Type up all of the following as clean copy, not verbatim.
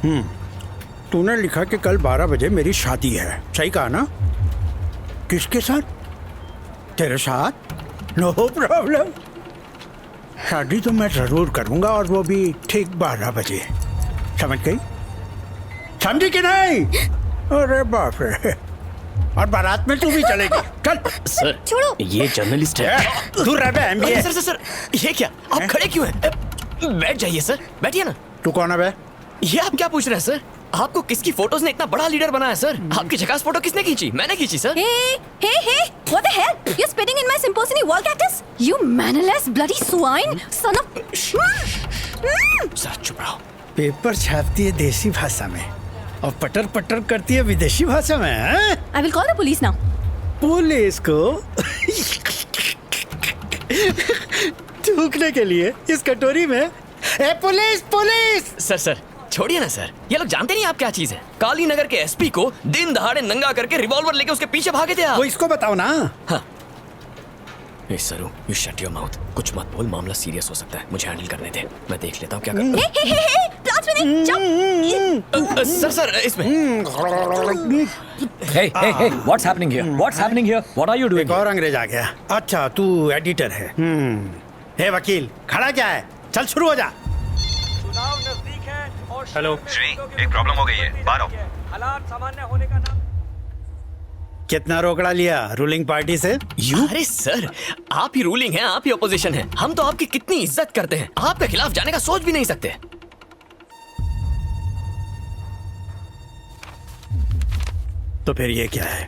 तूने लिखा कि कल 12 बजे मेरी शादी है, सही कहा ना? किसके साथ? तेरे साथ? नो प्रॉब्लम, शादी तो मैं जरूर करूंगा, और वो भी ठीक 12 बजे। समझ गई? समझी कि नहीं? अरे बाप रे, और बारात में तू भी चलेगी। चल। सर छोड़ो। ये जर्नलिस्ट है। दूर रह बे, MBA। सर सर सर ये क्या, आप खड़े क्यों हैं? बैठ जाइए सर, बैठिए ना। तू कौन है बे? ये आप क्या पूछ रहे हैं सर? आपको किसकी फोटोज ने इतना बड़ा लीडर बनाया सर? आपकी झकास फोटो किसने खींची? मैंने खींची sir. Hey, what the hell? You're spitting in my symphony wall cactus? You mannerless bloody swine, son of... sir चुप रहो। पेपर छापती है देसी भाषा में और पटर पटर करती है विदेशी भाषा में, हैं? I will call the police now. Police को थूकने के लिए इस कटोरी में। ए पुलिस पुलिस! सर सर छोड़िए ना सर, ये लोग जानते नहीं आप क्या चीज है। काली नगर के एसपी को दिन दहाड़े नंगा करके रिवॉल्वर लेके उसके पीछे भागे थे आप। वो इसको बताओ ना। हाँ। ए सरू, यू शट योर माउथ। कुछ मत बोल, मामला सीरियस हो सकता है। मुझे हैंडल करने दे, मैं देख लेता हूँ क्या करना Hey, प्लास में नहीं, jump! सर सर इसमें Hey, what's happening here? What's happening here? What are you doing? एक और अंग्रेज आ गया। अच्छा, तू एडिटर है। हे वकील, खड़ा क्या है? चल शुरू हो जा। चुनाव नजदीक है और हेलो श्री, एक प्रॉब्लम हो गई है, बाहर आओ। हालात सामान्य होने का नाम। कितना रोकड़ा लिया रूलिंग पार्टी से? अरे सर, आप ही रूलिंग हैं, आप ही ऑपोजिशन हैं। हम तो आपकी कितनी इज्जत करते हैं, आपके खिलाफ जाने का सोच भी नहीं सकते। तो फिर ये क्या है?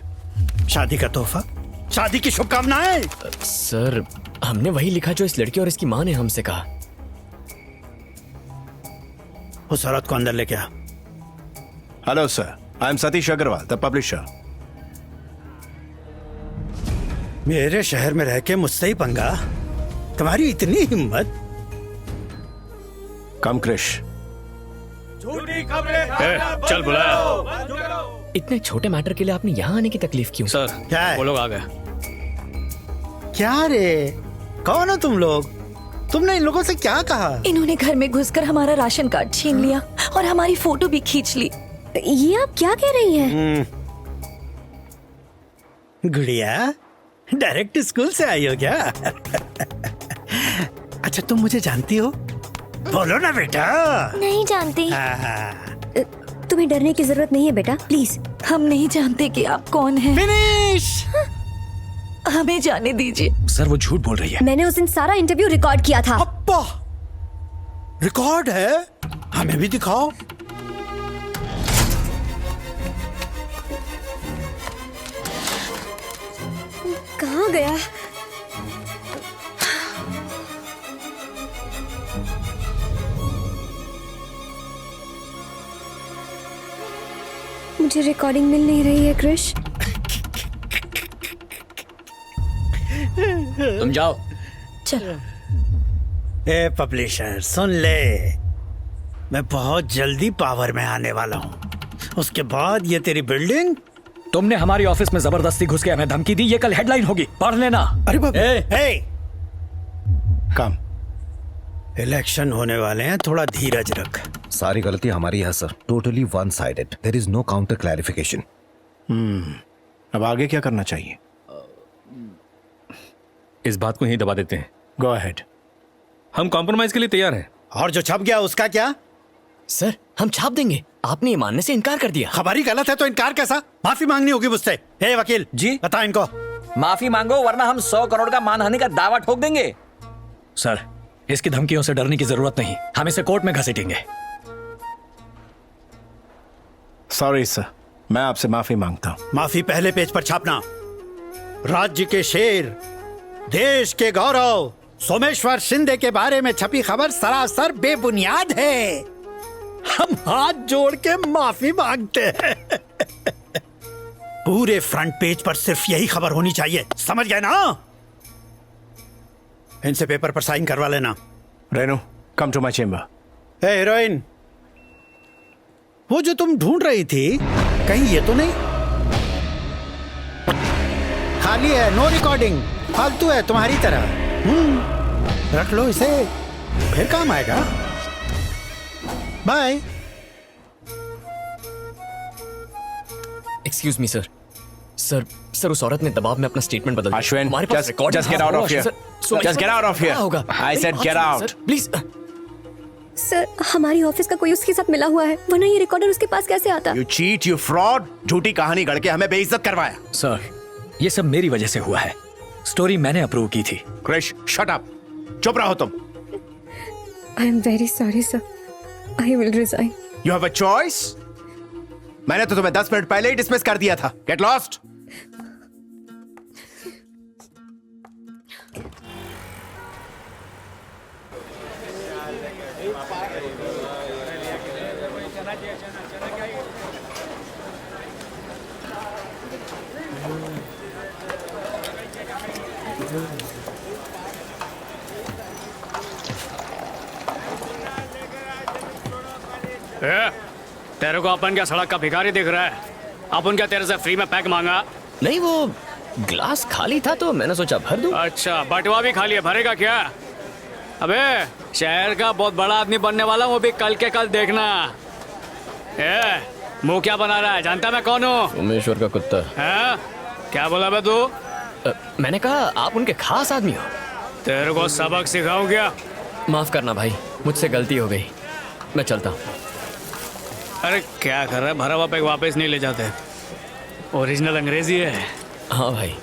शादी का तोहफा? शादी की शुभकामनाएं? सर हमने वही लिखा जो इस लड़की और इसकी माँ ने हमसे कहा। उस औरत को अंदर लेके आ। Hello sir, I am Satish Agarwal, the publisher. मेरे शहर में रह के मुझसे ही पंगा? तुम्हारी इतनी हिम्मत? कम क्रिश। चल बुलाया। इतने छोटे मैटर के लिए आपने यहाँ आने की तकलीफ क्यों? सर क्या है? वो लोग आ गए। क्या रे, कौन हो तुम लोग? तुमने इन लोगों से क्या कहा? इन्होंने घर में घुसकर हमारा राशन कार्ड छीन लिया और हमारी फोटो भी खींच ली। ये आप क्या कह रही हैं? गुड़िया, डायरेक्ट स्कूल से आई हो क्या? अच्छा, तुम मुझे जानती हो? बोलो ना बेटा। नहीं जानती। हाँ। तुम्हें डरने की जरूरत नहीं है बेटा, प्लीज। हम नहीं जानते कि आप कौन हैं। फिनिश। हमें जाने दीजिए। सर वो झूठ बोल रही है। मैंने उस दिन सारा इंटरव्यू रिकॉर्ड किया था। अब्बा, रिकॉर्ड है? हमें भी दिखाओ। कहाँ गया? मुझे रिकॉर्डिंग मिल नहीं रही है क्रिश। तुम जाओ। चलो। ए पब्लिशर सुन ले, मैं बहुत जल्दी पावर में आने वाला हूँ। उसके बाद ये तेरी बिल्डिंग। तुमने हमारी ऑफिस में जबरदस्ती घुस के हमें धमकी दी, ये कल हेडलाइन होगी, पढ़ लेना। अरे बाप रे। कम। इलेक्शन होने वाले हैं, थोड़ा धीरज रख। सारी गलती हमारी है sir, totally one sided, there is no counter clarification. अब आगे क्या करना चाहिए? इस बात को यहीं दबा देते हैं। Go ahead. हम कॉम्प्रोमाइज के लिए तैयार हैं। और जो छप गया उसका क्या? सर हम छाप देंगे, आपने ये मानने से इनकार कर दिया। खबर ही गलत है तो इनकार कैसा? माफी मांगनी होगी मुझसे। हे वकील जी बता इनको। माफी मांगो वरना हम 100 करोड़ का मानहानि का दावा ठोक देंगे। सर इसकी धमकियों से डरने की जरूरत नहीं, हम इसे कोर्ट में घसीटेंगे। सॉरी सर, मैं आपसे माफी मांगता हूँ। माफी पहले पेज पर छापना। राज्य के शेर, देश के गौरव सोमेश्वर शिंदे के बारे में छपी खबर सरासर बेबुनियाद है। हम हाथ जोड़ के माफी मांगते हैं। पूरे फ्रंट पेज पर सिर्फ यही खबर होनी चाहिए, समझ गए ना? इनसे पेपर पर साइन करवा लेना। Renu, come to my chamber. Hey heroine, वो जो तुम ढूंढ रही थी कहीं ये तो नहीं? खाली है, नो रिकॉर्डिंग, फालतू है तुम्हारी तरह। रख लो इसे, फिर काम आएगा। Bye. Excuse me sir sir sir उस औरत ने दबाव में अपना स्टेटमेंट बदल दिया। Ashwin, हमारे पास record just get out of here. Just get out of here. होगा I said get out. Please sir हमारी ऑफिस का कोई उसके साथ मिला हुआ है, वरना ये रिकॉर्डर उसके पास कैसे आता? You cheat, you fraud. झूठी कहानी गढ़ के हमें बेइज्जत करवाया. सर ये सब मेरी वजह से हुआ है। स्टोरी मैंने अप्रूव की थी। Krish, shut up. चुप रहो तुम. I am very sorry sir. I will resign. You have a choice. मैंने तो तुम्हें 10 मिनट पहले ही डिसमिस कर दिया था. Get lost. तेरे को अपन क्या सड़क का भिखारी दिख रहा है? अपन क्या तेरे से फ्री में पैक मांगा? नहीं वो ग्लास खाली था तो मैंने सोचा भर दूं। अच्छा बटवा भी खाली है, भरेगा क्या? अबे शहर का बहुत बड़ा आदमी बनने वाला हूँ, वो भी कल के कल देखना। मुंह क्या बना रहा है? जानता मैं कौन हूँ? सोमेश्वर का कुत्ता। है? क्या बोला बे तू? मैंने कहा आप उनके खास आदमी हो। तेरे को सबक सिखाऊं क्या? माफ करना भाई, मुझसे गलती हो गई, मैं चलता हूँ। अरे क्या कर रहा है? भरा हुआ पैक वापस नहीं ले जाते, ओरिजिनल अंग्रेजी है। हाँ भाई।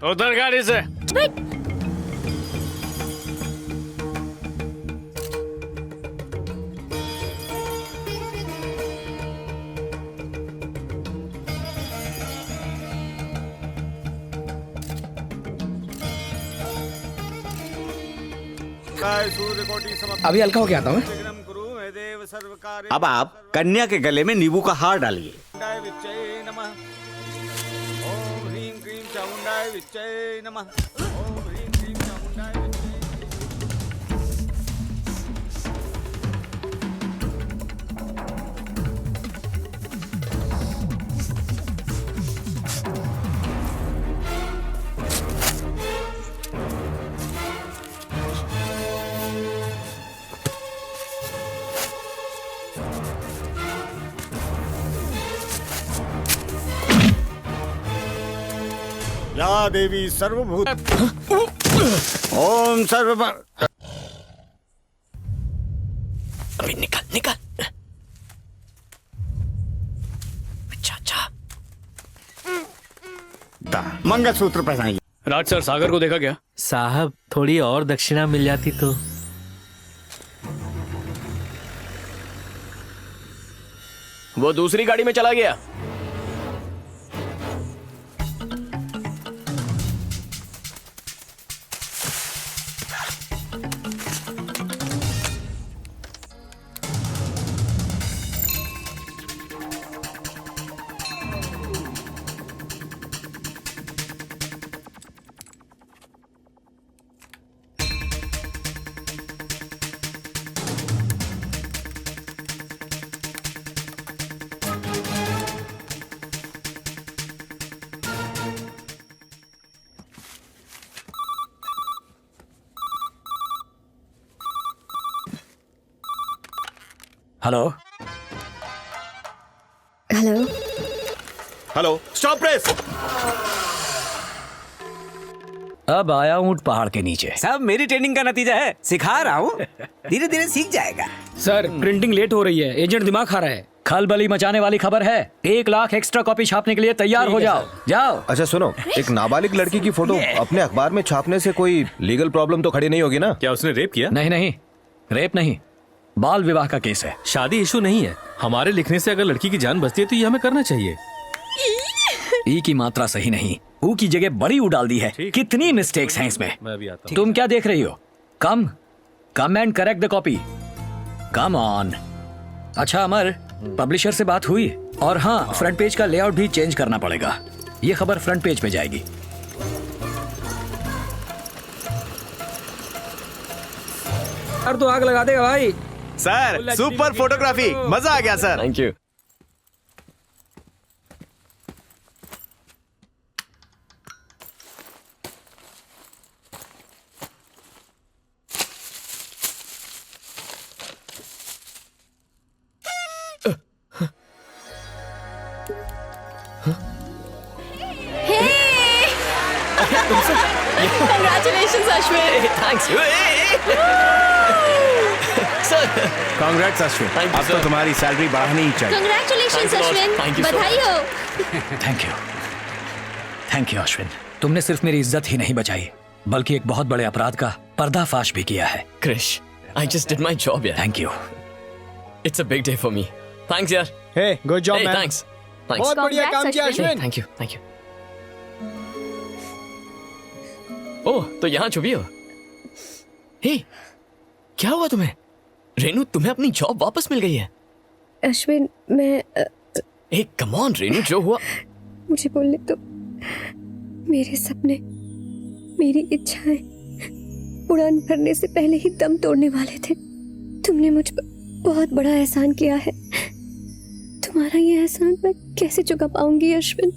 उधर गाड़ी से। अभी हल्का हो गया था मैं। अब आप कन्या के गले में नींबू का हार डालिए। या देवी सर्वभूत ओम सर्व। अभी निकल निकल। अच्छा अच्छा। मंगलसूत्र पहनाइए। राज सर सागर को देखा क्या? साहब थोड़ी और दक्षिणा मिल जाती तो। वो दूसरी गाड़ी में चला गया। Hello hello hello, stop press. अब आया ऊंट पहाड़ के नीचे। सब मेरी ट्रेनिंग का नतीजा है, सिखा रहा हूँ, धीरे धीरे सीख जाएगा। सर प्रिंटिंग लेट हो रही है, एजेंट दिमाग खा रहा है। खलबली मचाने वाली खबर है। 1 लाख एक्स्ट्रा कॉपी छापने के लिए तैयार हो जाओ। जाओ। अच्छा सुनो, एक नाबालिग लड़की की फोटो अपने अखबार में छापने से कोई लीगल प्रॉब्लम तो खड़ी नहीं होगी ना? क्या उसने रेप किया? नहीं नहीं, रेप नहीं, बाल विवाह का केस है। शादी इशू नहीं है। हमारे लिखने से अगर लड़की की जान बचती है तो ये हमें करना चाहिए। ई की मात्रा सही नहीं, ऊ की जगह बड़ी ऊ डाल दी है। कितनी मिस्टेक्स हैं इसमें। मैं अभी आता हूँ। तुम क्या देख रही हो? Come and correct the copy. Come on. अच्छा अमर, पब्लिशर से बात हुई? और हाँ, फ्रंट पेज का लेआउट भी चेंज करना पड़ेगा। ये खबर फ्रंट पेज पे जाएगी। यार तो आग लगा देगा भाई। सर सुपर फोटोग्राफी, मजा आ गया sir. Thank you. Congratulations, Ashwin. Thanks sir. Congrats Ashwin, अब तो तुम्हारी सैलरी बढ़ानी ही चाहिए। Congratulations, Ashwin. Thank you so बधाई हो। Thank you Ashwin. तुमने सिर्फ मेरी इज्जत ही नहीं बचाई, बल्कि एक बहुत बड़े अपराध का पर्दाफाश भी किया है। Krish, I just did my job यार। Thank you. It's a big day for me. Thanks यार। Hey good job Hey, man. Thanks. Thanks. बहुत बढ़िया काम किया, Ashwin. Thank you. Thank you. ओह, तो यहाँ छुपी हो? हे, क्या हुआ तुम्हें? रेनू, तुम्हें अपनी जॉब वापस मिल गई है। अश्विन, मैं ए, कम ऑन रेनू, जो हुआ। मुझे बोलने तो। मेरे सपने, मेरी इच्छाएं उड़ान भरने से पहले ही दम तोड़ने वाले थे। तुमने मुझ पर बहुत बड़ा एहसान किया है। तुम्हारा ये एहसान मैं कैसे चुका पाऊंगी अश्विन?